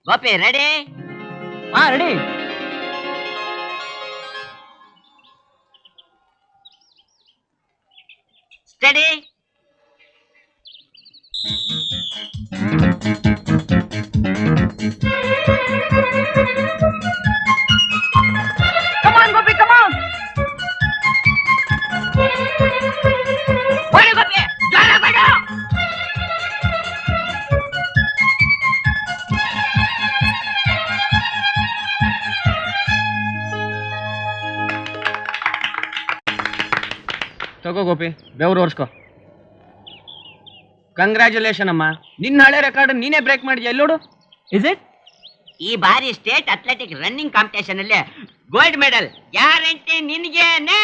Gopi ready? ಹಾ ready. Study. Come on, Gopi, come on. ಓಡಿ ಗೋಪಿ, ಜ್ವರ ಬಿಡು. ತಗೋ ಗೋಪಿ, ಬೆವರು ಓರ್ಸ್ಕೋ. ಕಂಗ್ರ್ಯಾಚುಲೇಷನ್ ಅಮ್ಮ, ನಿನ್ನ ಹಳೆ ರೆಕಾರ್ಡ್ ನೀನೇ ಬ್ರೇಕ್ ಮಾಡಿದ್ಯಾ. ಎಲ್ಲೋಡು. Is it? ಈ ಬಾರಿ ಸ್ಟೇಟ್ ಅಥ್ಲೆಟಿಕ್ ರನ್ನಿಂಗ್ ಕಾಂಪಿಟೇಷನ್ ಅಲ್ಲಿ ಗೋಲ್ಡ್ ಮೆಡಲ್ ಗ್ಯಾರಂಟಿ ನಿನ್ಗೇನೆ.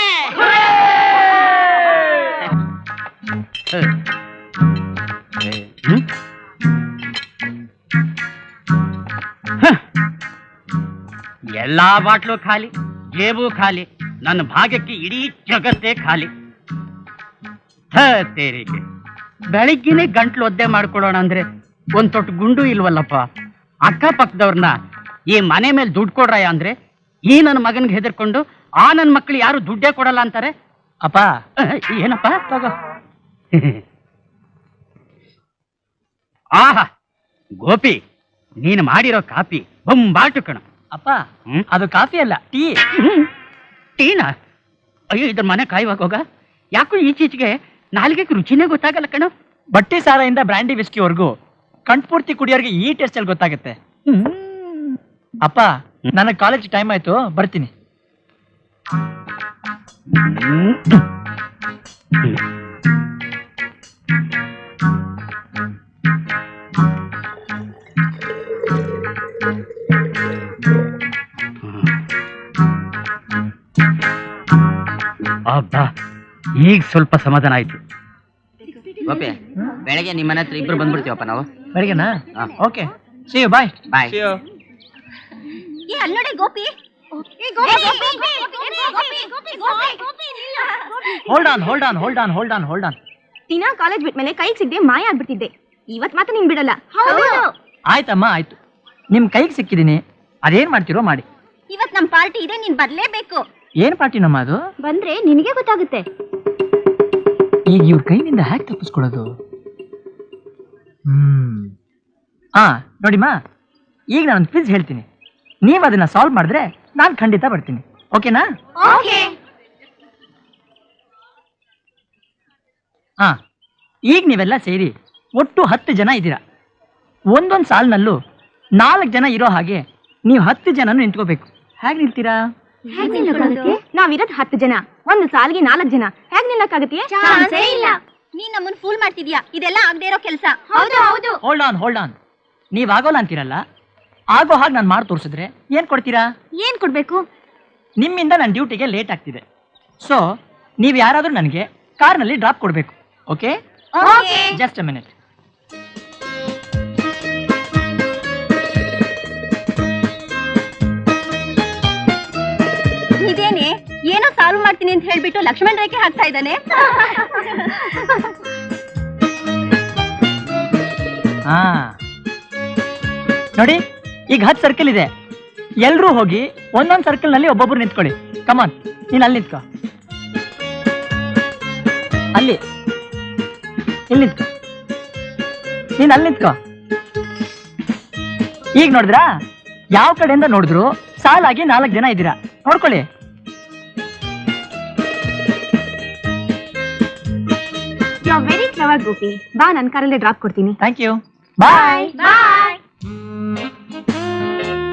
ಎಲ್ಲಾ ಬಾಟ್ಲು ಖಾಲಿ, ಜೇಬು ಖಾಲಿ, ನನ್ನ ಭಾಗ್ಯಕ್ಕೆ ಇಡೀ ಜಗತ್ತೇ ಖಾಲಿ. ತೇರಿಗೆ ಬೆಳಿಗ್ಗೆನೆ ಗಂಟ್ಲು ಒದ್ದೆ ಮಾಡ್ಕೊಡೋಣ ಅಂದ್ರೆ ಒಂದ್ ತೊಟ್ಟು ಗುಂಡು ಇಲ್ವಲ್ಲಪ್ಪ. ಅಕ್ಕಪಕ್ಕದವ್ರನ್ನ ಈ ಮನೆ ಮೇಲೆ ದುಡ್ಡು ಕೊಡ್ರಯ್ಯ ಅಂದ್ರೆ ಈ ನನ್ನ ಮಗನ್ಗೆ ಹೆದರ್ಕೊಂಡು ಆ ನನ್ನ ಮಕ್ಳು ಯಾರು ದುಡ್ಡೇ ಕೊಡಲ್ಲ ಅಂತಾರೆ. ಅಪ್ಪ ಏನಪ್ಪ ತಗೋ. ಆಹಾ ಗೋಪಿ, ನೀನು ಮಾಡಿರೋ ಕಾಫಿ ಬೊಂಬಾಟು ಕಣ. ಅಪ್ಪ ಅದು ಕಾಫಿ ಅಲ್ಲ, ಟೀ. ಟೀನಾ? ಅಯ್ಯೋ, ಇದ್ರ ಮನೆ ಕಾಯುವಾಗ ಹೋಗ. ಯಾಕೋ ಈಚೀಚೆಗೆ ನಾಲ್ಗೆ ರುಚಿನೇ ಗೊತ್ತಾಗಲ್ಲ ಕಣ. ಬಟ್ಟಿ ಸಾರಾಯಿಂದ ಬ್ರ್ಯಾಂಡಿ ವಿಸ್ಕಿವರೆಗೂ ಕಂಠಪೂರ್ತಿ ಕುಡಿಯೋರ್ಗೆ ಈ ಟೇಸ್ಟ್ ಅಲ್ಲಿ ಗೊತ್ತಾಗುತ್ತೆ. ಅಪ್ಪ ನನಗೆ ಕಾಲೇಜ್ ಟೈಮ್ ಆಯ್ತು, ಬರ್ತೀನಿ. ಅಬ್ಬಾ, ಈಗ ಸ್ವಲ್ಪ ಸಮಾಧಾನ ಆಯ್ತು. ಗೋಪಿ, ಬೆಳಗ್ಗೆ ನಿಮ್ಮನೆ ಹತ್ರ ಇಬ್ರು ಬಂದ್ಬಿಡ್ತೀವಪ್ಪ ನಾವು. ಬೆಳಿಗ್ಗೆನಾ? ಹಾ. Okay, see you, bye. Bye. ಅಲ್ಲಿ ನೋಡಿ ಗೋಪಿ. Hold on. ದಿನಾ ಕಾಲೇಜ್ ಬಿಟ್ಮೇಲೆ ಕೈ ಸಿಗದೆ ಮಾಯ ಆಗ್ಬಿಡ್ತಿದ್ದೆ. ಇವತ್ ಮಾತ್ರ ನಿನ್ ಬಿಡಲ್ಲ. ಆಯ್ತಮ್ಮ, ಆಯ್ತು. ನಿಮ್ ಕೈಗೆ ಸಿಕ್ಕಿದೀನಿ, ಅದೇನ್ ಮಾಡ್ತಿರೋ ಮಾಡಿ. ಇವತ್ ನಮ್ ಪಾರ್ಟಿ ಇದೆ, ನೀನ್ ಬರ್ಲೇಬೇಕು. ಏನ್ ಪಾರ್ಟಿ ನಮ್ಮ ಅದು? ಬಂದ್ರೆ ನಿನಗೆ ಗೊತ್ತಾಗುತ್ತೆ. ಈಗ ಇವ್ರ ಕೈನಿಂದ ಹ್ಯಾಕ್ ತಪ್ಪಿಸ್ಕೊಳ್ಳೋದು? ನೋಡಿಮ್ಮ, ಈಗ ನಾನು ಕ್ವಿಜ್ ಹೇಳ್ತೀನಿ, ನೀವು ಅದನ್ನ ಸಾಲ್ವ್ ಮಾಡಿದ್ರೆ ನಾನು ಖಂಡಿತ ಬರ್ತೀನಿ. ಓಕೆನಾ? ಈಗ ನೀವೆಲ್ಲ ಸೇರಿ ಒಟ್ಟು 10 ಜನ ಇದ್ದೀರಾ. ಒಂದೊಂದು ಸಾಲಿನಲ್ಲೂ 4 ಜನ ಇರೋ ಹಾಗೆ ನೀವು 10 ಜನನು ನಿಂತ್ಕೋಬೇಕು. ಹೇಗೆ ನಿಲ್ತೀರಾ? ನಾವಿರೋದ್ 10 ಜನ, ಒಂದು ಸಾಲಿಗೆ 4 ಜನ. ಹೇಗ್ ನಿಲ್ಲಕ್ಕಾಗತ್ತೆ? ನೀನ್ ನಮ್ಮನ್ ಫೂಲ್ ಮಾಡ್ತಿದ್ಯಾ. ಇದೆಲ್ಲ ಆಗದೆ ಇರೋ ಕೆಲಸ. ಹೌದು. Hold on. ನೀವ್ ಆಗೋಲ್ಲ ಅಂತೀರಲ್ಲ, ಆಗೋ ಹಾಗೆ ನಾನು ಮಾಡಿ ತೋರಿಸಿದ್ರೆ ಏನ್ ಕೊಡ್ತೀರಾ? ಏನ್ ಕೊಡ್ಬೇಕು? ನಿಮ್ಮಿಂದ ನನ್ನ ಡ್ಯೂಟಿಗೆ ಲೇಟ್ ಆಗ್ತಿದೆ, ಸೊ ನೀವು ಯಾರಾದ್ರೂ ನನಗೆ ಕಾರ್ನಲ್ಲಿ ಡ್ರಾಪ್ ಕೊಡಬೇಕು. ಓಕೆ? Just a minute. ಇದೇನೆ ಏನೋ ಸಾಲ್ವ್ ಮಾಡ್ತೀನಿ ಅಂತ ಹೇಳ್ಬಿಟ್ಟು ಲಕ್ಷ್ಮಣ್ ರೇಖೆ ಹಾಕ್ತಾ ಇದ್ದಾನೆ. ನೋಡಿ, ಈಗ 10 ಸರ್ಕಲ್ ಇದೆ. ಎಲ್ರೂ ಹೋಗಿ ಒಂದೊಂದು ಸರ್ಕಲ್ ನಲ್ಲಿ ಒಬ್ಬೊಬ್ರು ನಿಂತ್ಕೊಳ್ಳಿ. ಕಮಾನ್, ನೀನ್ ಅಲ್ಲಿ ನಿಂತ್ಕೋ. ಇಲ್ಲಿ ನಿಂತ್ಕೋ. ನೀನ್ ಅಲ್ಲಿ ನಿಂತ್ಕೋ. ಈಗ ನೋಡಿದ್ರಾ, ಯಾವ ಕಡೆಯಿಂದ ನೋಡಿದ್ರು ಸಾಲಾಗಿ 4 ಜನ ಇದ್ದೀರಾ. ನೋಡ್ಕೊಳ್ಳಿ. You are very clever Gopi. ಬಾ, ನನ್ನ ಕಾರಲ್ಲೇ ಡ್ರಾಪ್ ಕೊಡ್ತೀನಿ. Thank you. ಬಾಯ್.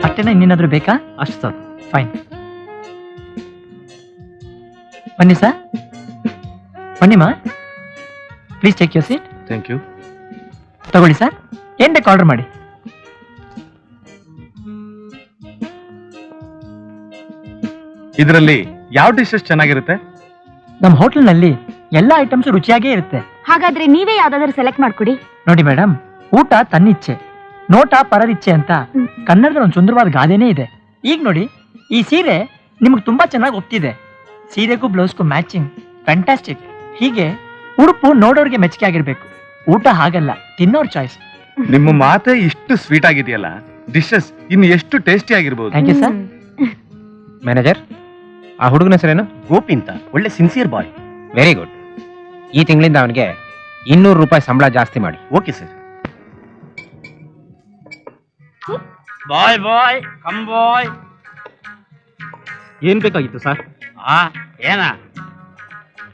ಅಷ್ಟೇನಾ? ಇನ್ನೇನಾದ್ರೂ ಬೇಕಾ? ಅಷ್ಟು ಸರ್. ಫೈನ್. ಬನ್ನಿ ಸರ್, ಬನ್ನಿಮ್ಮ. Please take your seat. Thank you. ತಗೊಳ್ಳಿ ಸರ್, ಏನ್ ಬೇಕು ಆರ್ಡರ್ ಮಾಡಿ. ಇದರಲ್ಲಿ ಯಾವ ಡಿಶಸ್ ಚೆನ್ನಾಗಿರುತ್ತೆ? ನಮ್ಮ ಹೋಟೆಲ್ನಲ್ಲಿ ಎಲ್ಲ ಐಟಮ್ಸ್ ರುಚಿಯಾಗೇ ಇರುತ್ತೆ. ಹಾಗಾದ್ರೆ ನೀವೇ ಯಾವ್ದಾದ್ರು ಸೆಲೆಕ್ಟ್ ಮಾಡ್ಕೊಡಿ. ನೋಡಿ ಮೇಡಮ್, ಊಟ ತನ್ನಿಚ್ಛೆ, ನೋಟ ಪರರಿಚ್ಛೆ ಅಂತ ಕನ್ನಡದ ಒಂದು ಸುಂದರವಾದ ಗಾದೆನೇ ಇದೆ. ಈಗ ನೋಡಿ, ಈ ಸೀರೆ ನಿಮ್ಗೆ ತುಂಬಾ ಚೆನ್ನಾಗಿ ಒಪ್ತಿದೆ. ಸೀರೆಗೂ ಬ್ಲೌಸ್ಗೂ ಮ್ಯಾಚಿಂಗ್, ಫ್ಯಾಂಟಾಸ್ಟಿಕ್. ಹೀಗೆ ಉಡುಪು ನೋಡೋರಿಗೆ ಮೆಚ್ಚುಗೆ ಆಗಿರ್ಬೇಕು. ಊಟ ಹಾಗಲ್ಲ, ತಿನ್ನೋರ್ ಚಾಯ್ಸ್. ನಿಮ್ಮ ಮಾತೆ ಇಷ್ಟು ಸ್ವೀಟ್ ಆಗಿದೆಯಲ್ಲ, ಡಿಶಸ್ ಇನ್ನು ಎಷ್ಟು ಟೇಸ್ಟಿ ಆಗಿರ್ಬೋದು. Thank you sir. ಮ್ಯಾನೇಜರ್, ಆ ಹುಡುಗನ ಹೆಸರೇನು? ಗೋಪಿ ಅಂತ, ಒಳ್ಳೆ ಸಿನ್ಸಿಯರ್ ಬಾಯ್. Very good. ಈ ತಿಂಗಳಿಂದ ಅವನಿಗೆ 200 ರೂಪಾಯಿ ಸಂಬಳ ಜಾಸ್ತಿ ಮಾಡಿ. Okay sir. Boy boy come boy. ಏನ್ ಬೇಕಾಗಿತ್ತು ಸರ್? ಏನ?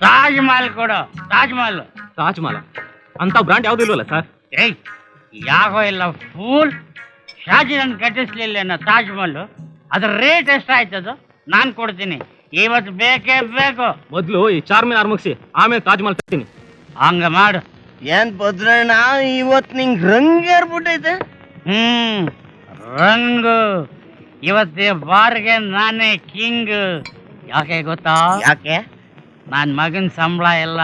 ತಾಜ್ ಮಹಲ್ ಕೊಡು, ತಾಜ್ ಮಹಲ್. ತಾಜ್ ಮಹಲ್ ಅಂತ ಬ್ರಾಂಡ್ ಯಾವ್ದು ಇಲ್ವಲ್ಲ ಸರ್? ಏಯ್, ಯಾಕೋ ಇಲ್ಲ ಫೂಲ್. ಶಾಜಹಾನ್ ಕಟ್ಟಿಸ್ಲಿಲ್ಲ ತಾಜ್ ಮಹಲ್. ಅದ್ರ ರೇಟ್ ಎಷ್ಟಾಯ್ತದು? ನಾನು ಕೊಡ್ತೀನಿ, ಇವತ್ತು ಬೇಕೇ ಬೇಕು. ಮೊದಲು ಈ ಚಾರ್ಮಿನಾರ್ ಮುಗಿಸಿ ಆಮೇಲೆ ತಾಜ್ ಮಹಲ್ ತರ್ತೀನಿ. ಹಂಗ ಮಾಡು. ಏನ್ ಭದ್ರಣ್ಣ ಇವತ್ ನಿಂಗ್ ರಂಗ್ ಏರ್ಬಿಟ್ಟೈತೆ. ರಂಗು ಇವತ್ತೇ ಬಾರ್ಗೆ ನಾನೇ ಕಿಂಗ್. ಯಾಕೆ ಗೊತ್ತಾ? ಯಾಕೆ? ನನ್ನ ಮಗನ ಸಂಬಳ ಎಲ್ಲ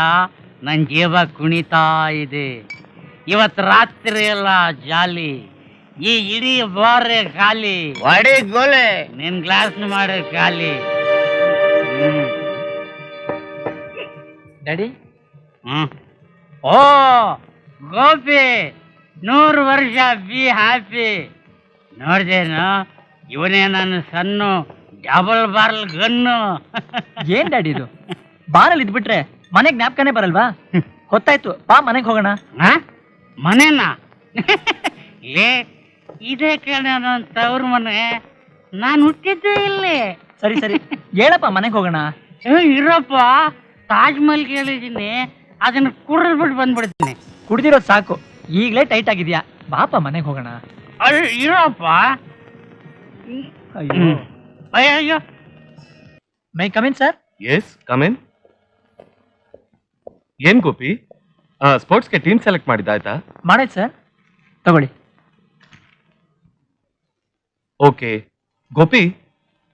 ನನ್ನ ಜೇಬ ಕುಣಿತಾ ಇದೆ. ಇವತ್ತು ರಾತ್ರಿ ಎಲ್ಲ ಜಾಲಿ, ಈ ಇಡೀ ಬಾರೇ ಖಾಲಿ. ವಾಡಿ ಗೋಲೆ ನಿನ್ ಗ್ಲಾಸ್ ಮಾಡಿ ಖಾಲಿ. ಡ್ಯಾಡಿ, ಓ ಗೋಪಿ, 100 ವರ್ಷ ಬಿ ಹ್ಯಾಪಿ. ನೋಡ್ದೇನು, ಇವನೇ ನನ್ನ ಸಣ್ಣ ಡಬಲ್ ಬಾರ್ಲ್ ಗನ್ನು. ಏನ್ ಡ್ಯಾಡಿ ಇದು? ಬಾರಲ್ಲಿ ಇದ್ಬಿಟ್ರೆ ಮನೆಗ್ ಜ್ಞಾಪಕನೇ ಬರಲ್ವಾ? ಹೊತ್ತಾಯ್ತು, ಬಾ ಮನೆಗ್ ಹೋಗೋಣ. ಮನೆನ? ಏ, ಇದೇ ಕಣ ನನ್ನ ತವ್ರ ಮನೆ. ನಾನು ಹುಟ್ಟಿದ್ದೇ ಇಲ್ಲಿ. ಸರಿ ಸರಿ, ಹೇಳಪ್ಪ ಮನೆಗ್ ಹೋಗೋಣ. ಇರಪ್ಪ, ತಾಜ್ ಮಹಲ್ ಕೇಳಿದೀನಿ, ಅದನ್ನ ಕುಡಿದ್ಬಿಟ್ಟು ಬಂದ್ಬಿಡ್ತೀನಿ. ಕುಡ್ದಿರೋದ್ ಸಾಕು, ಈಗ್ಲೇ ಟೈಟ್ ಆಗಿದ್ಯಾ, ಬಾಪ ಮನೆಗ್ ಹೋಗೋಣ. ಇರಪ್ಪ. ಅಯ್ಯೋ, ಅಯ್ಯೋ, may come in sir. Yes come in. ಏನ್ ಗೋಪಿ, ಸ್ಪೋರ್ಟ್ಸ್ಗೆ ಟೀಮ್ ಸೆಲೆಕ್ಟ್ ಮಾಡಿದ್ದಾಯ್ತಾ? ಮಾಡಾಯ್ತು ಸರ್, ತಗೊಳ್ಳಿ. ಓಕೆ ಗೋಪಿ,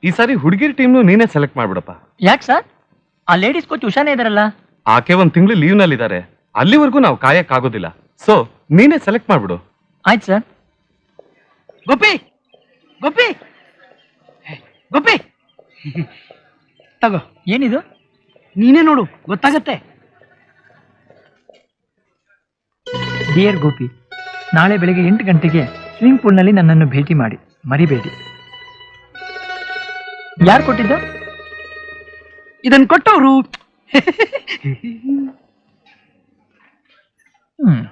ಈ ಸಾರಿ ಹುಡುಗಿರ್ ಟೀಮ್ನು ನೀನೇ ಸೆಲೆಕ್ಟ್ ಮಾಡ್ಬಿಡಪ್ಪ. ಯಾಕೆ ಸರ್? ಆ ಲೇಡೀಸ್ ಕೋಚ್ ಉಷಾನೇ ಇದಾರಲ್ಲ. ಆಕೆ 1 ತಿಂಗಳು ಲೀವ್ ನಲ್ಲಿ ಇದ್ದಾರೆ, ಅಲ್ಲಿವರೆಗೂ ನಾವು ಕಾಯಕ್ ಆಗೋದಿಲ್ಲ. ಸೊ ನೀನೇ ಸೆಲೆಕ್ಟ್ ಮಾಡ್ಬಿಡು. ಆಯ್ತು ಸರ್. ಗೋಪಿ ಗೋಪಿ ಗೋಪಿ, ತಗೋ. ಏನಿದು? ನೀನೇ ನೋಡು, ಗೊತ್ತಾಗತ್ತೆ. ಡಿಯರ್ ಗೋಪಿ, ನಾಳೆ ಬೆಳಗ್ಗೆ 8 ಗಂಟೆಗೆ ಸ್ವಿಮ್ಮಿಂಗ್ ಪೂಲ್ನಲ್ಲಿ ನನ್ನನ್ನು ಭೇಟಿ ಮಾಡಿ, ಮರಿಬೇಡಿ. ಯಾರು ಕೊಟ್ಟಿದ್ದು? ಇದನ್ ಕೊಟ್ಟವ್ರು. ಹ್ಮ್.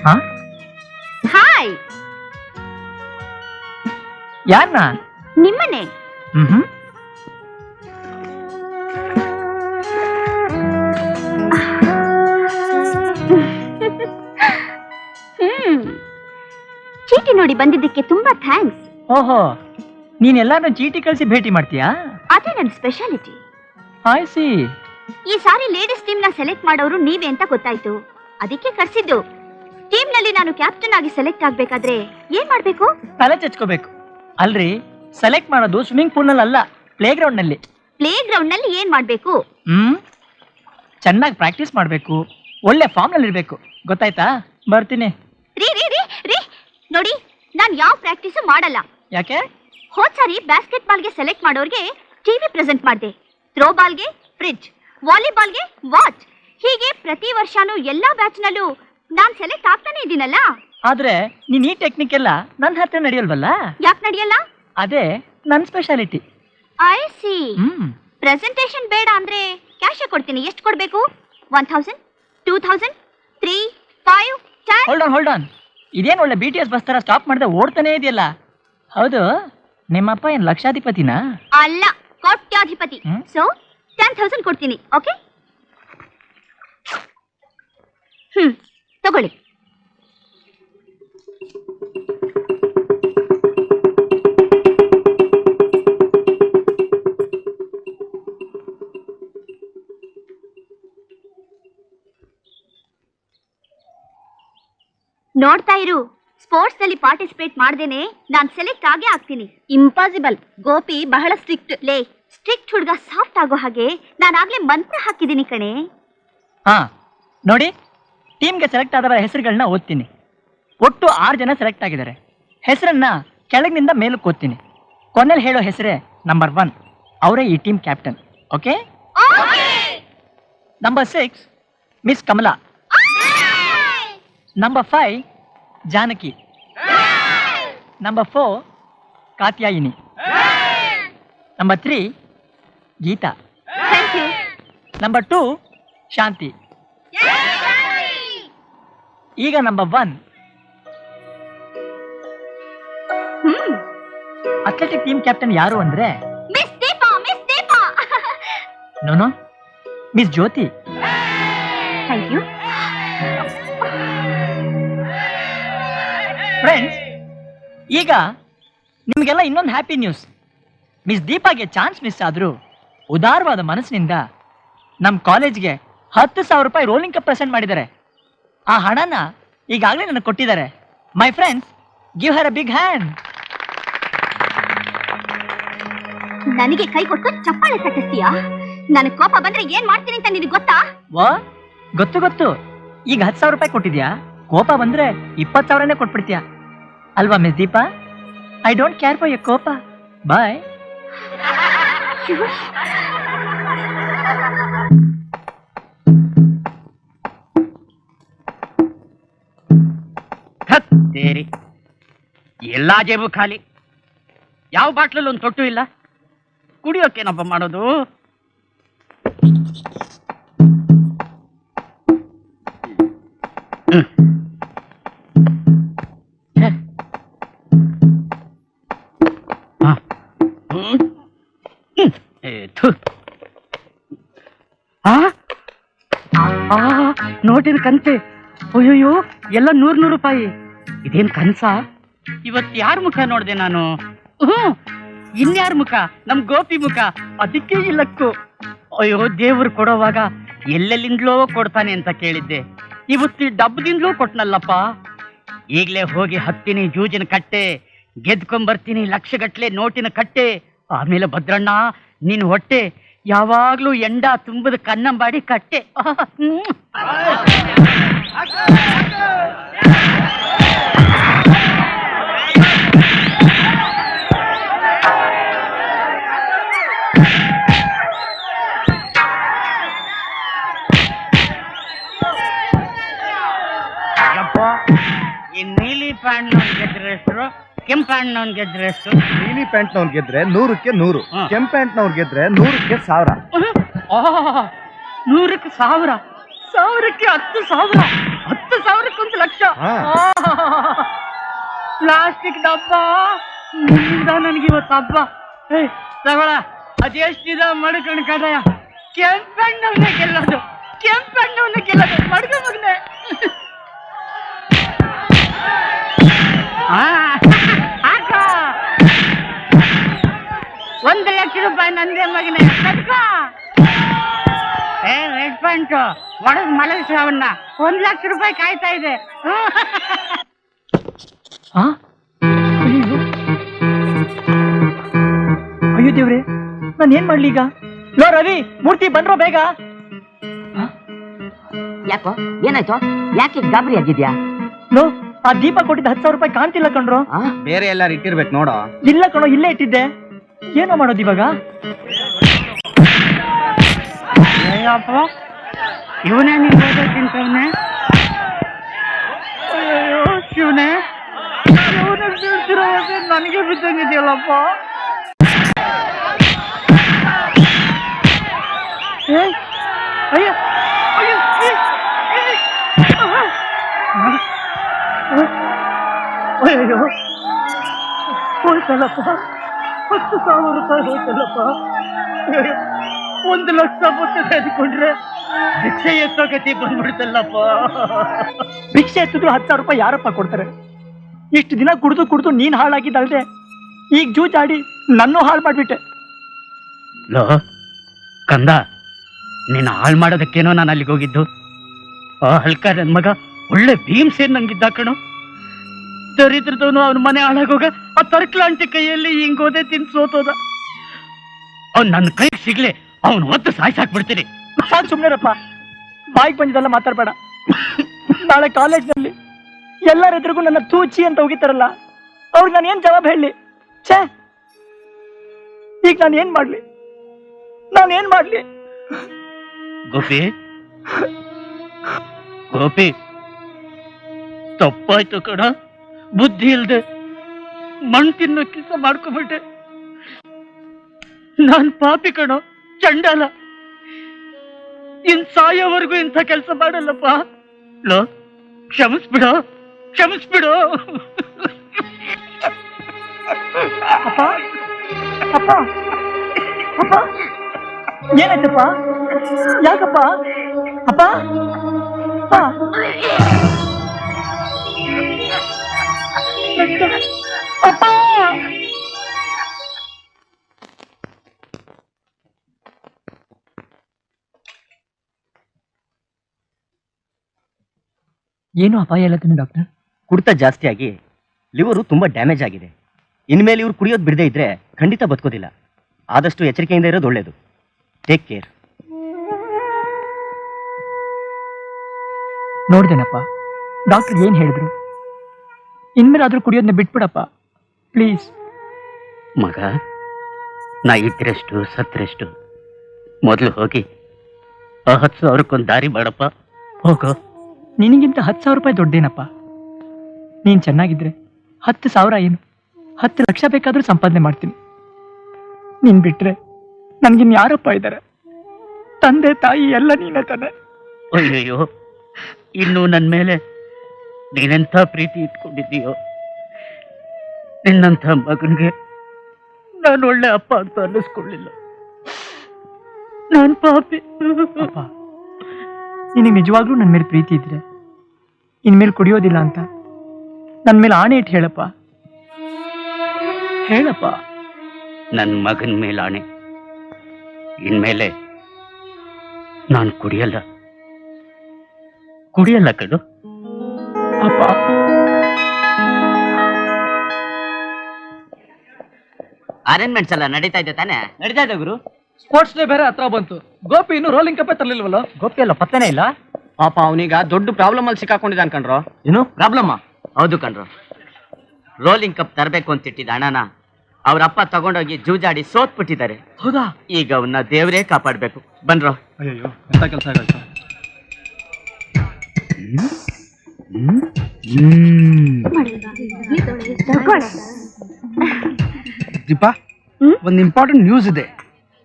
ಹಾ? ಹಾಯ್, ಯಾರನ್ನ? ನಿಮ್ಮನೆ. ಹ್ಮ್. ಚೀಟಿ ನೋಡಿ ಬಂದಿದ್ದಕ್ಕೆ ತುಂಬಾ ಥ್ಯಾಂಕ್ಸ್. ಓಹೋ, ನೀನ್ ಎಲ್ಲಾರನ್ನ ಚೀಟಿ ಕಳಿಸಿ ಭೇಟಿ ಮಾಡ್ತೀಯಾ? ಅದೇ ನನ್ನ ಸ್ಪೆಷಾಲಿಟಿ. I C. ಈ ಸಾರಿ ಲೇಡೀಸ್ ಟೀಮ್ ನ ಸೆಲೆಕ್ಟ್ ಮಾಡೋರು ನೀವೇ ಅಂತ ಗೊತ್ತಾಯ್ತು, ಅದಕ್ಕೆ ಕರ್ಸಿದ್ದು. ಟೀಮ್ ನಲ್ಲಿ ನಾನು ಕ್ಯಾಪ್ಟನ್ ಆಗಿ ಸೆಲೆಕ್ಟ್ ಆಗ್ಬೇಕಾದ್ರೆ ಏನ್ ಮಾಡ್ಬೇಕು? ತಲೆ ಚಚ್ಕೋಬೇಕು. ಅಲ್ರಿ, ಸೆಲೆಕ್ಟ್ ಮಾಡೋದು ಸ್ವಿಮ್ಮಿಂಗ್ ಪೂಲ್ ನಲ್ಲಿ ಅಲ್ಲ, ಪ್ಲೇ ಗ್ರೌಂಡ್ ನಲ್ಲಿ. ಪ್ಲೇ ಗ್ರೌಂಡ್ ನಲ್ಲಿ ಏನ್ ಮಾಡ್ಬೇಕು? ಚೆನ್ನಾಗಿ ಪ್ರಾಕ್ಟೀಸ್ ಮಾಡ್ಬೇಕು, ಒಳ್ಳೆ ಫಾರ್ಮ್ ನಲ್ಲಿ ಇರ್ಬೇಕು, ಗೊತ್ತಾಯ್ತಾ? ಬರ್ತೀನಿ. ರೀ ರೀ ರೀ ರೀ ನೋಡಿ, ನಾನ್ ಯಾವ ಪ್ರಾಕ್ಟೀಸು ಮಾಡಲ್ಲ. ಯಾಕೆ? ಹೋದ್ ಸಾರಿ ಬಾಸ್ಕೆಟ್ ಬಾಲ್ಗೆ ಸೆಲೆಕ್ಟ್ ಮಾಡೋರ್ಗೆ ಟಿವಿ ಪ್ರೆಸೆಂಟ್ ಮಾಡಿದೆ, ಥ್ರೋ ಬಾಲ್ಗೆ ಫ್ರಿಡ್ಜ್, ವಾಲಿಬಾಲ್ಗೆ ವಾಚ್, ಹೀಗೆ ಪ್ರತಿ ವರ್ಷನೂ ಎಲ್ಲಾ ಬ್ಯಾಚ್ ನಲ್ಲೂ ನಾನ್ ಸೆಲೆಕ್ಟ್ ಆಗ್ತಾನೆ ಇದ್ದೀನಲ್ಲ. ಆದ್ರೆ ನೀನ್ ಈ ಟೆಕ್ನಿಕ್ ಎಲ್ಲ ನನ್ನ ಹತ್ರ ನಡೆಯಲ್ವಲ್ಲ? ಯಾಕೆ ನಡೆಯಲ್ಲ? ಅದೇ ನನ್ ಸ್ಪೆಷಾಲಿಟಿ. I C. ಪ್ರೆಸೆಂಟೇಶನ್ ಬೇಡ ಅಂದ್ರೆ ಕ್ಯಾಶ್ ಕೊಡ್ತೀನಿ. ಎಷ್ಟು ಕೊಡ್ಬೇಕು? 1000, 2000, 3, 5, 10. Hold on. ಇದೇನ್ ಒಳ್ಳೆ BTS ಬಸ್ ತರ ಸ್ಟಾಪ್ ಮಾಡದೆ ಓಡ್ತಾನೆ ಇದೆಯಲ್ಲ. ಹೌದು, ನಿಮ್ಮಪ್ಪ ಏನ್ ಲಕ್ಷಾಧಿಪತಿನಾ? ಅಲ್ಲ, ಕೋಟ್ಯಾಧಿಪತಿ. ಸೊ 10,000 ಕೊಡ್ತೀನಿ. ಓಕೆ, ತಗೊಳ್ಳಿ. ನೋಡ್ತಾ ಇರು, ಸ್ಪೋರ್ಟ್ಸ್ ನಲ್ಲಿ ಪಾರ್ಟಿಸಿಪೇಟ್ ಮಾಡ್ದೇನೆ ನಾನ್ ಸೆಲೆಕ್ಟ್ ಆಗೇ ಆಗ್ತೀನಿ. ಇಂಪಾಸಿಬಲ್. ಗೋಪಿ ಬಹಳ ಸ್ಟ್ರಿಕ್ಟ್. ಲೇ, ಸ್ಟ್ರಿಕ್ಟ್ ಹುಡುಗ ಸಾಫ್ಟ್ ಆಗೋ ಹಾಗೆ ನಾನಾಗ್ಲೇ ಮಂತ್ರ ಹಾಕಿದ್ದೀನಿ ಕಣೆ. ಹಾ ನೋಡಿ, ಟೀಮ್ಗೆ ಸೆಲೆಕ್ಟ್ ಆದವರ ಹೆಸರುಗಳನ್ನ ಓದ್ತೀನಿ. ಒಟ್ಟು 6 ಜನ ಸೆಲೆಕ್ಟ್ ಆಗಿದ್ದಾರೆ. ಹೆಸರನ್ನ ಕೆಳಗಿನಿಂದ ಮೇಲಕ್ಕೆ ಓದ್ತೀನಿ. ಕೊನೆಯಲ್ಲಿ ಹೇಳೋ ಹೆಸರೇ ನಂಬರ್ 1. ಅವರೇ ಈ team captain. Okay? Number 6 Miss Kamala. Number 5 Janaki. Number 4 Katyayini. Number 3 Geeta. Number 2 Shanti. ಈಗ ನಂಬರ್ 1 ಅಥ್ಲೆಟಿಕ್ ಟೀಮ್ ಕ್ಯಾಪ್ಟನ್ ಯಾರು ಅಂದ್ರೆ Miss Deepa. Miss Deepa. No no, Miss Jyoti. Thank you. Friends, ಈಗ ನಿಮಗೆಲ್ಲ ಇನ್ನೊಂದು ಹ್ಯಾಪಿ ನ್ಯೂಸ್. ಮಿಸ್ ದೀಪಾಗೆ ಚಾನ್ಸ್ ಮಿಸ್ ಆದ್ರೂ ಉದಾರವಾದ ಮನಸ್ಸಿನಿಂದ ನಮ್ಮ ಕಾಲೇಜ್ಗೆ 10,000 ರೂಪಾಯಿ ರೋಲಿಂಗ್ ಕಪ್ ಪ್ರೆಸೆಂಟ್ ಮಾಡಿದ್ದಾರೆ. ಆ ಹಣನ ಈಗಾಗಲೇ ನನಗೆ ಕೊಟ್ಟಿದ್ದಾರೆ. My friends, give her a big hand. ನನಗೆ ಕೈ ಕೊಟ್ಕೊಂಡು ಚಪ್ಪಾಳೆ ತಟ್ಟಿಸ್ತೀಯಾ? ನನಗೆ ಕೋಪ ಬಂದ್ರೆ ಏನ್ ಮಾಡ್ತೀನಿ ಅಂತ ನಿನಗೆ ಗೊತ್ತಾ? ವಾ, ಗೊತ್ತು ಗೊತ್ತು. ಈಗ 10,000 ರೂಪಾಯಿ ಕೊಟ್ಟಿದ್ಯಾ, ಕೋಪ ಬಂದ್ರೆ 20,000ನೇ ಕೊಟ್ಬಿಡ್ತೀಯಾ ಅಲ್ವಾ miss Deepa? I don't care for your ಕೋಪ. ಬಾಯ್. ಹತ್ತೇರಿ ಎಲ್ಲಾ ಜೇಬು ಖಾಲಿ. ಯಾವ ಬಾಟ್ಲಲ್ಲಿ ಒಂದು ತೊಟ್ಟು ಇಲ್ಲ. ಕುಡಿಯೋಕೇನಪ್ಪ ಮಾಡೋದು? ನೋಟಿನ ಕಂತೆ. ಅಯ್ಯೋಯ್ಯೋ, ಎಲ್ಲ 100 ರೂಪಾಯಿ. ಇದೇನ್ ಕನ್ಸ? ಇವತ್ತು ಯಾರ ಮುಖ ನೋಡ್ದೆ ನಾನು? ಇನ್ಯಾರ ಮುಖ? ನಮ್ ಗೋಪಿ ಮುಖ. ಅದಕ್ಕೆ ಇಲ್ಲಕ್ಕು. ಅಯ್ಯೋ, ದೇವ್ರು ಕೊಡೋವಾಗ ಎಲ್ಲೆಲ್ಲಿಂದಲೋ ಕೊಡ್ತಾನೆ ಅಂತ ಕೇಳಿದ್ದೆ. ಇವತ್ತು ಡಬ್ಬದಿಂದಲೂ ಕೊಟ್ನಲ್ಲಪ್ಪ. ಈಗ್ಲೇ ಹೋಗಿ ಹತ್ತೀನಿ ಜೂಜಿನ ಕಟ್ಟೆ, ಗೆದ್ಕೊಂಬರ್ತೀನಿ ಲಕ್ಷಗಟ್ಲೆ ನೋಟಿನ ಕಟ್ಟೆ. ಆಮೇಲೆ ಭದ್ರಣ್ಣ, ನಿನ್ ಹೊಟ್ಟೆ ಯಾವಾಗ್ಲೂ ಎಂಡ ತುಂಬದ ಕನ್ನಂಬಾಡಿ ಕಟ್ಟೆ. ಈ ನೀಲಿ ಪ್ಯಾಂಟ್ ಗೆದ್ರೆ ಎಷ್ಟು, ಕೆಂಪು ಪ್ಯಾಂಟ್ ಗೆದ್ರೆ ಎಷ್ಟು? ನೀಲಿ ಪ್ಯಾಂಟ್ ನವ್ರು ಗೆದ್ರೆ 100ಕ್ಕೆ 100, ಹಾ. ಕೆಂಪ್ ಪ್ಯಾಂಟ್ ನವ್ರು ಗೆದ್ರೆ 100ಕ್ಕೆ 1000. 100ಕ್ಕೆ 1000, 1000ಕ್ಕೆ 10,000, 10,000ಕ್ಕೆ 1 ಲಕ್ಷ. ಹಾ. ಪ್ಲಾಸ್ಟಿಕ್ ಡಬ್ಬ ನಿನ್ನಿಂದ ನನಗೆ ಇವತ್ತು ಹಬ್ಬ. ತಗೊಳ, ಅದೆಷ್ಟಿದ ಮಡ್ಕೊಂಡು ಕಡಯ. ಕೆಂಪಣ್ಣವನ್ನೇ ಗೆಲ್ಲೋದು, ಕೆಂಪಣ್ಣವನ್ನೇ ಗೆಲ್ಲೋದು. ಮಡ್ಕ ಮಗನೆ. ಹಾಕ 1 ಲಕ್ಷ ರೂಪಾಯಿ ನಂದೇ ಮಗನೆ. ರೆಡ್ ಪಾಯಿಂಟ್ ಒಡದ್ ಮಲಗಿಸವನ್ನ 1 ಲಕ್ಷ ರೂಪಾಯಿ ಕಾಯ್ತಾ ಇದೆ. ಅಯ್ಯೋ ದೇವ್ರೆ, ನಾನು ಏನ್ ಮಾಡ್ಲಿ ಈಗ? ಲೋ ರವಿ, ಮೂರ್ತಿ ಬಂದ್ರೋ ಬೇಗ. ಯಾಕೋ, ಏನಾಯ್ತು? ಯಾಕೆ ಗಾಬರಿ ಆಗಿದ್ಯಾ? ಲೋ, ಆ ದೀಪ ಕೊಟ್ಟಿದ್ದ 10,000 ರೂಪಾಯಿ ಕಾಣ್ತಿಲ್ಲ ಕಣ್ರೋ. ಬೇರೆ ಎಲ್ಲಾರು ಇಟ್ಟಿರ್ಬೇಕು ನೋಡೋ. ಇಲ್ಲ ಕಣೋ, ಇಲ್ಲೇ ಇಟ್ಟಿದ್ದೆ. ಏನೋ ಮಾಡೋದು ಇವಾಗ? ಅಯ್ಯಪ್ಪ, ಇವನೇ ನೀನ್ ಓದೋಕ್ಕಿಂತವನೇ. ಅಯ್ಯೋ ಶಿವನೇ, ಶಿವನೇ ಬೀಳ್ತಿರೋ ನನಗೆ ಬಿದ್ದಂಗಿದೆಯಲ್ಲಪ್ಪ. ಅಯ್ಯೋ ಅಯ್ಯೋ, ಅಯ್ಯೋ ಹೋಯ್ತಲ್ಲಪ್ಪ, 10,000 ರೂಪಾಯಿ ಹೋಯ್ತಲ್ಲಪ್ಪ. 1 ಲಕ್ಷ ಮೊತ್ತ ತೆಗೆದುಕೊಂಡ್ರೆ ಭಿಕ್ಷೆ ಎತ್ತೋ ಗತಿ ಬಂದ್ಬಿಡ್ತಲ್ಲಪ್ಪ. ಭಿಕ್ಷೆ ಎತ್ತಿದ್ರು 10,000 ರೂಪಾಯಿ ಯಾರಪ್ಪ ಕೊಡ್ತಾರೆ? ಇಷ್ಟು ದಿನ ಕುಡ್ದು ನೀನ್ ಹಾಳಾಗಿದ್ದಲ್ದೆ ಈಗ ಜೂಜಾಡಿ ನನ್ನೂ ಹಾಳು ಮಾಡ್ಬಿಟ್ಟೆ. ಲೋ ಕಂದ, ನೀನು ಹಾಳು ಮಾಡೋದಕ್ಕೇನೋ ನಾನು ಅಲ್ಲಿಗೆ ಹೋಗಿದ್ದು. ಆ ಹಲ್ಕ ನನ್ನ ಮಗ ಒಳ್ಳೆ ಭೀಮ್ಸೇನ್ ನಂಗಿದ್ದ ಕಣೋ. ದರಿದ್ರದವನು ಅವನ ಮನೆ ಹಾಳಾಗೋಗ ಆ ತರ್ಕಲಾಂಟಿ ಕೈಯಲ್ಲಿ ಹಿಂಗೋದೆ ತಿನ್ ಸೋತೋದ. ಅವ್ನು ನನ್ನ ಕೈಗೆ ಸಿಗ್ಲಿ, ಅವನು ಒತ್ತು ಸಾಯ್ಸಾಕ್ಬಿಡ್ತೀನಿ. ಸಾಕು ಸುಮ್ಮನೆರಪ್ಪ, ಬಾಯಿಗೆ ಬಂದಿದ್ದೆಲ್ಲ ಮಾತಾಡ್ಬೇಡ. ನಾಳೆ ಕಾಲೇಜ್ನಲ್ಲಿ ಎಲ್ಲರ ಎದುರಿಗೂ ನನ್ನ ತೂಚಿ ಅಂತ ಹೋಗಿತ್ತಾರಲ್ಲ, ಅವ್ರಿಗೆ ನಾನು ಏನ್ ಜವಾಬ್ ಹೇಳಿ? ಛೇ, ಈಗ ನಾನು ಏನ್ ಮಾಡ್ಲಿ? ಗೋಪಿ ಗೋಪಿ, ತಪ್ಪಾಯ್ತು ಕಣ. ಬುದ್ಧಿ ಇಲ್ದೆ ಮಣ್ ತಿನ್ನೋ ಕೆಲಸ ಮಾಡ್ಕೊಂಡ್ಬಿಟ್ಟೆ. ನಾನ್ ಪಾಪಿ ಕಣೋ, ಚಂಡಾಲ. ಇನ್ ಸಾಯೋವರೆಗೂ ಇಂಥ ಕೆಲಸ ಮಾಡಲ್ಲಪ್ಪ. ಲೋ, ಕ್ಷಮಿಸ್ಬಿಡೋ. ಅಪ್ಪ ಅಪ್ಪ ಅಪ್ಪ, ಏನಾಯ್ತಪ್ಪ? ಯಾಕಪ್ಪ? ಅಪ್ಪ ಅಪ್ಪ, ಅಪ್ಪ. ಏನು ಅಪಾಯ ಹೇಳತ್ತೀನಿ ಡಾಕ್ಟರ್? ಕುಡಿತ ಜಾಸ್ತಿ ಆಗಿ ಲಿವರು ತುಂಬಾ ಡ್ಯಾಮೇಜ್ ಆಗಿದೆ. ಇನ್ಮೇಲೆ ಇವ್ರು ಕುಡಿಯೋದು ಬಿಡದೇ ಇದ್ರೆ ಖಂಡಿತ ಬದುಕೋದಿಲ್ಲ. ಆದಷ್ಟು ಎಚ್ಚರಿಕೆಯಿಂದ ಇರೋದು ಒಳ್ಳೇದು. Take care. ನೋಡ್ದೇನಪ್ಪ, ಡಾಕ್ಟರ್ ಏನ್ ಹೇಳಿದ್ರು? ಇನ್ಮೇಲಾದ್ರೂ ಕುಡಿಯೋದನ್ನ ಬಿಟ್ಬಿಡಪ್ಪ ಪ್ಲೀಸ್. ಮಗ, ನಾ ಇದ್ರೆಷ್ಟು ಸತ್ರೆಷ್ಟು, ಮೊದಲು ಹೋಗಿ ಆ 10,000 ದಾರಿ ಮಾಡಪ್ಪ. ಹೋಗೋ. ನಿನಗಿಂತ 10,000 ರೂಪಾಯಿ ದೊಡ್ಡೇನಪ್ಪ. ನೀನ್ ಚೆನ್ನಾಗಿದ್ರೆ 10,000 ಏನು, 10 ಲಕ್ಷ ಬೇಕಾದ್ರೂ ಸಂಪಾದನೆ ಮಾಡ್ತೀನಿ. ನೀನ್ ಬಿಟ್ರೆ ನನ್ಗಿನ್ ಯಾರಪ್ಪ ಇದ್ದಾರೆ? ತಂದೆ ತಾಯಿ ಎಲ್ಲ ನೀನೇ ತಾನೆ. ಅಯ್ಯಯ್ಯೋ, ಇನ್ನು ನನ್ನ ಮೇಲೆ ನೀನೆಂಥ ಪ್ರೀತಿ ಇಟ್ಕೊಂಡಿದ್ದೀಯೋ. ನಿನ್ನಂಥ ಮಗನಿಗೆ ನಾನು ಒಳ್ಳೆ ಅಪ್ಪ ಅಂತ ಅನ್ನಿಸ್ಕೊಳ್ಳಿಲ್ಲ. ನಾನು ಪಾಪಿ. ಅಪ್ಪ, ನಿನಗೆ ನಿಜವಾಗ್ಲೂ ನನ್ನ ಮೇಲೆ ಪ್ರೀತಿ ಇದ್ರೆ ಇನ್ಮೇಲೆ ಕುಡಿಯೋದಿಲ್ಲ ಅಂತ ನನ್ನ ಮೇಲೆ ಆಣೆ ಇಟ್ಟು ಹೇಳಪ್ಪ. ನನ್ನ ಮಗನ ಮೇಲೆ ಆಣೆ. ಇನ್ಮೇಲೆ ನಾನು ಕುಡಿಯಲ್ಲ ಕಡು. ಅಪ್ಪ, ಅರೇಂಜ್ಮೆಂಟ್ಸ್ ಎಲ್ಲ ನಡೀತಾ ಇದೆ ತಾನೆ? ನಡೀತಾ ಇದೆ ಗುರು. ಸ್ಪೋರ್ಟ್ಸ್ ಡೇ ಬೇರೆ ಹತ್ರ ಬಂತು. ಗೋಪಿ ಇನ್ನು ರೋಲಿಂಗ್ ಕಪ್ಪೇ ತರಲಿಲ್ವಲ್ಲ? ಗೋಪಿ ಅಲ್ಲ, ಪತ್ತನೇ ಇಲ್ಲ. ಪಾಪ ಅವನೀಗ ದೊಡ್ಡ ಪ್ರಾಬ್ಲಮ್ ಅಲ್ಲಿ ಸಿಕ್ಕಾಕೊಂಡಿದ್ದಾನ ಕಣ್ರೋ. ಏನು ಪ್ರಾಬ್ಲಮ್? ಹೌದು ಕಣ್ರು. ರೋಲಿಂಗ್ ಕಪ್ ತರಬೇಕು ಅಂತಿಟ್ಟಿದ್ದ ಹಣನ ಅವ್ರಪ್ಪ ತಗೊಂಡೋಗಿ ಜೂಜಾಡಿ ಸೋತ್ಬಿಟ್ಟಿದ್ದಾರೆ. ಹೌದಾ? ಈಗ ಅವನ್ನ ದೇವರೇ ಕಾಪಾಡ್ಬೇಕು. ಬನ್ರೋ. ಅಯ್ಯೋ, ಎಂತ ಕೆಲಸ ಆಗಾಯ್ತು. ದೀಪಾ, ಒಂದು ಇಂಪಾರ್ಟೆಂಟ್ ನ್ಯೂಸ್ ಇದೆ.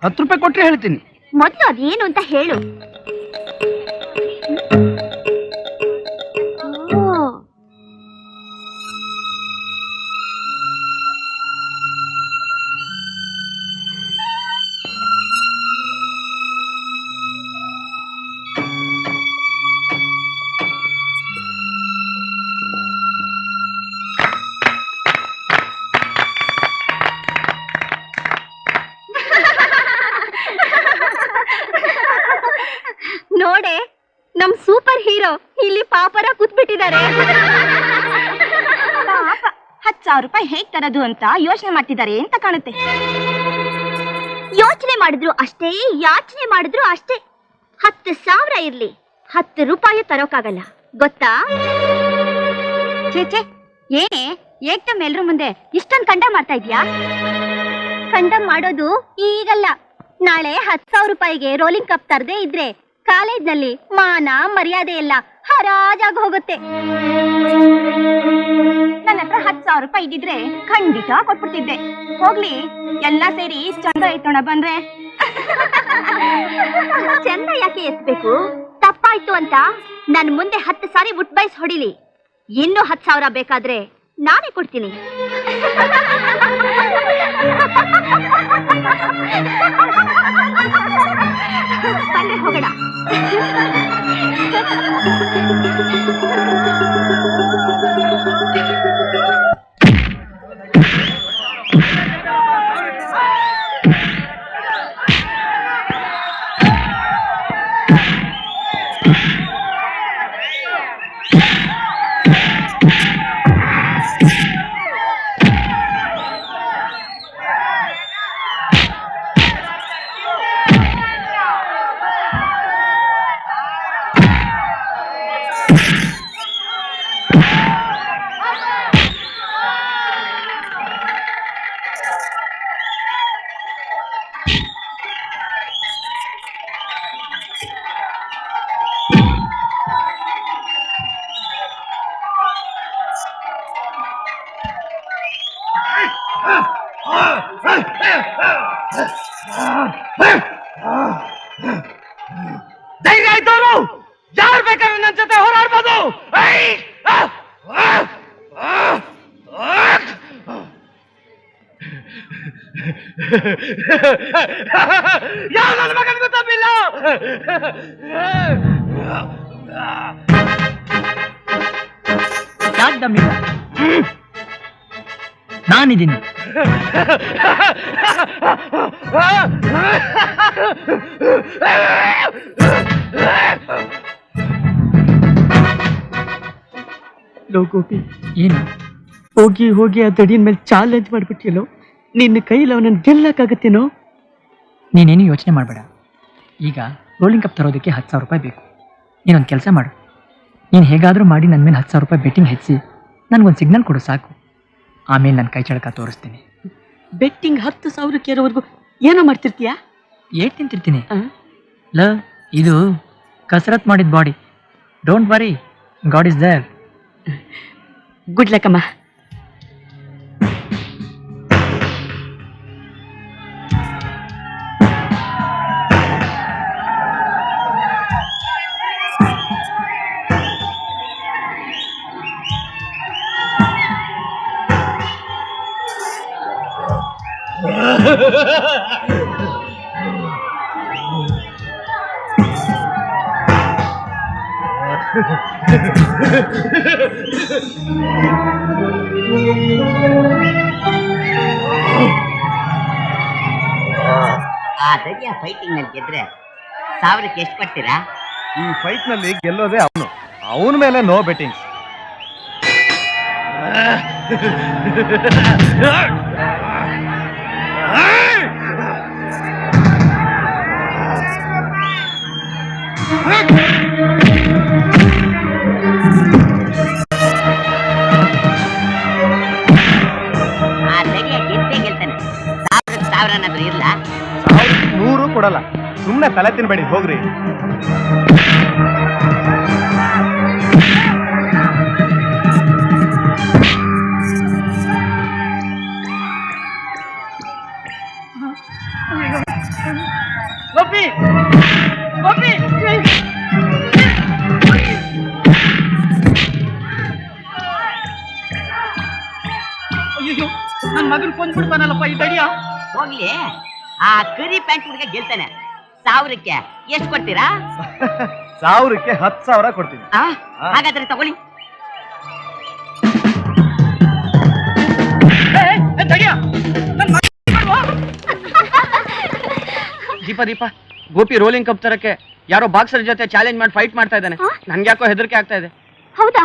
10 ರೂಪಾಯಿ ಕೊಟ್ರೆ ಹೇಳ್ತೀನಿ. ಮೊದ್ಲು ಅದೇನು ಅಂತ ಹೇಳು. ನೋಡೆ, ನಮ್ ಸೂಪರ್ ಹೀರೋ ಇಲ್ಲಿ ಪಾಪರ ಕೂತ್ಬಿಟ್ಟಿದ್ದಾರೆ. 10,000 ರೂಪಾಯಿ ಹೇಗ್ ತರದು ಅಂತ ಯೋಚನೆ ಮಾಡ್ತಿದ್ದಾರೆ ಅಂತ ಕಾಣುತ್ತೆ. ಯೋಚನೆ ಮಾಡಿದ್ರು ಅಷ್ಟೇ, ಯಾಚನೆ ಮಾಡಿದ್ರು ಅಷ್ಟೇ. 10,000 ಇರ್ಲಿ, 10 ರೂಪಾಯಿ ತರೋಕಾಗಲ್ಲ, ಗೊತ್ತಾ? ಚೇಚೆ, ಏನೇ ಏಕ್ದಮ್ ಎಲ್ರ ಮುಂದೆ ಇಷ್ಟೊಂದು ಕಂಡ ಮಾಡ್ತಾ ಇದ್ಯಾ? ಕಂಡ ಮಾಡೋದು ಈಗಲ್ಲ, ನಾಳೆ 10,000 ರೂಪಾಯಿಗೆ ರೋಲಿಂಗ್ ಕಪ್ ತರದೇ ಇದ್ರೆ ಕಾಲೇಜ್ನಲ್ಲಿ ಮಾನ ಮರ್ಯಾದೆ ಎಲ್ಲ ಹರಾಜಾಗಿ ಹೋಗುತ್ತೆ. ನನ್ನ ಹತ್ರ 10,000 ರೂಪಾಯಿ ಇದ್ದಿದ್ರೆ ಖಂಡಿತ ಕೊಟ್ಬಿಡ್ತಿದ್ದೆ. ಹೋಗ್ಲಿ, ಎಲ್ಲ ಸೇರಿ ಚಂದ ಐತೋಣ ಬಂದ್ರೆ. ಚಂದ ಯಾಕೆ ಎತ್ಬೇಕು? ತಪ್ಪಾಯ್ತು ಅಂತ ನನ್ ಮುಂದೆ 10 ಸಾರಿ ಉಟ್ಬೈಸ್ ಹೊಡಿಲಿ. ಇನ್ನೂ 10,000 ಬೇಕಾದ್ರೆ ನಾನೇ ಕೊಡ್ತೀನಿ. ಬನ್ನಿ ಹೋಗೋಣ. ಧೈರ್ಯ ಆಯ್ತವ್ರು ಯಾರು ಬೇಕಾದ್ರೆ ನನ್ನ ಜೊತೆ ಹೋರಾಡ್ಬೋದು. ಯಾವ ನನ್ನ ಮಗನಿಗೂ ತಪ್ಪಿಲ್ಲ. ಯಾಕೆ ದಮ್ಮಿಲ್ಲ? ನಾನಿದ್ದೀನಿ. ಲೋ ಗೋಪಿ, ಏನು? ಹೋಗಿ ಹೋಗಿ ಆ ದಡಿನ ಮೇಲೆ ಚಾಲೆಂಜ್ ಮಾಡ್ಬಿಟ್ಟಿಯಲ್ಲೋ. ನಿನ್ನ ಕೈಲಿ ಅವನನ್ನ ಗೆಲ್ಲಕ್ಕಾಗತ್ತೇನೋ? ನೀನೇನು ಯೋಚನೆ ಮಾಡಬೇಡ. ಈಗ ರೋಲಿಂಗ್ ಕಪ್ ತರೋದಕ್ಕೆ 10,000 ರೂಪಾಯಿ ಬೇಕು. ನೀನೊಂದು ಕೆಲಸ ಮಾಡು. ನೀನು ಹೇಗಾದರೂ ಮಾಡಿ ನನ್ನ ಮೇಲೆ 10,000 ರೂಪಾಯಿ ಬೆಟ್ಟಿಂಗ್ ಹೆಚ್ಚಿ ನನಗೊಂದು ಸಿಗ್ನಲ್ ಕೊಡು ಸಾಕು. ಆಮೇಲೆ ನನ್ನ ಕೈ ಚಳಕ ತೋರಿಸ್ತೀನಿ. ಬೆಟ್ಟಿಂಗ್ 10,000 ಇರೋವರೆಗೂ ಏನೋ ಮಾಡ್ತಿರ್ತೀಯಾ? ಏಟ್ ತಿಂತಿರ್ತೀನಿ. ಲ, ಇದು ಕಸರತ್ ಮಾಡಿದ body. Don't worry, God is there. Good luck ಅಮ್ಮ. ಆ ದಡಿಯ ಫೈಟಿಂಗ್ ನಲ್ಲಿ ಗೆದ್ರೆ 1000ಕ್ಕೆ ಎಷ್ಟು ಕೊಡ್ತೀರಾ? ಈ ಫೈಟ್ ನಲ್ಲಿ ಗೆಲ್ಲೋದೇ ಅವನ ಮೇಲೆ ನೋ ಬೆಟ್ಟಿಂಗ್. ಆ ದಡಿಯ ಗೆದ್ದೇ ಗೆಲ್ತಾನೆ. 1000 ಏನಾದ್ರು ಇರ್ಲ? 100 ಕೊಡಲ್ಲ. ಸುಮ್ಮನೆ ತಲೆ ತಿನ್ಬೇಡಿ, ಹೋಗ್ರಿ. ಗೋಪಿ, ಗೋಪಿ, ಅಯ್ಯೋ, ನನ್ನ ಮಗನ್ ಕೊಂದ್ಬಿಡ್ತಾನಲ್ಲಪ್ಪ ಈ ದಡಿಯ. ಹೋಗ್ಲಿ, ಆ ಕರಿ ಪ್ಯಾಂಟ್ ಹುಡುಗ ಗೆಲ್ತಾನೆ. 1000ಕ್ಕೆ ಎಷ್ಟು ಕೊಡ್ತೀರಾ? 1000ಕ್ಕೆ 10,000 ಕೊಡ್ತೀನಿ. ಹಾಗಾದ್ರೆ ತಗೊಳ್ಳಿ. ದೀಪ, ಗೋಪಿ ರೋಲಿಂಗ್ ಕಪ್ ತರಕ್ಕೆ ಯಾರೋ ಬಾಕ್ಸರ್ ಜೊತೆ ಚಾಲೆಂಜ್ ಮಾಡಿ ಫೈಟ್ ಮಾಡ್ತಾ ಇದ್ದಾನೆ. ನನ್ಗೆ ಯಾಕೋ ಹೆದರಿಕೆ ಆಗ್ತಾ ಇದೆ. ಹೌದಾ?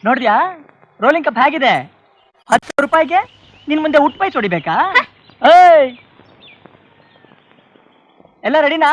ನೋಡಿದ್ಯಾ ರೋಲಿಂಗ್ ಕಪ್ ಹೇಗಿದೆ? 10 ರೂಪಾಯಿಗೆ ನಿನ್ ಮುಂದೆ ಉಟ್ಪೈ ಹೊಡಿಬೇಕಾ? ಏಯ್ ಎಲ್ಲ ರೆಡಿನಾ?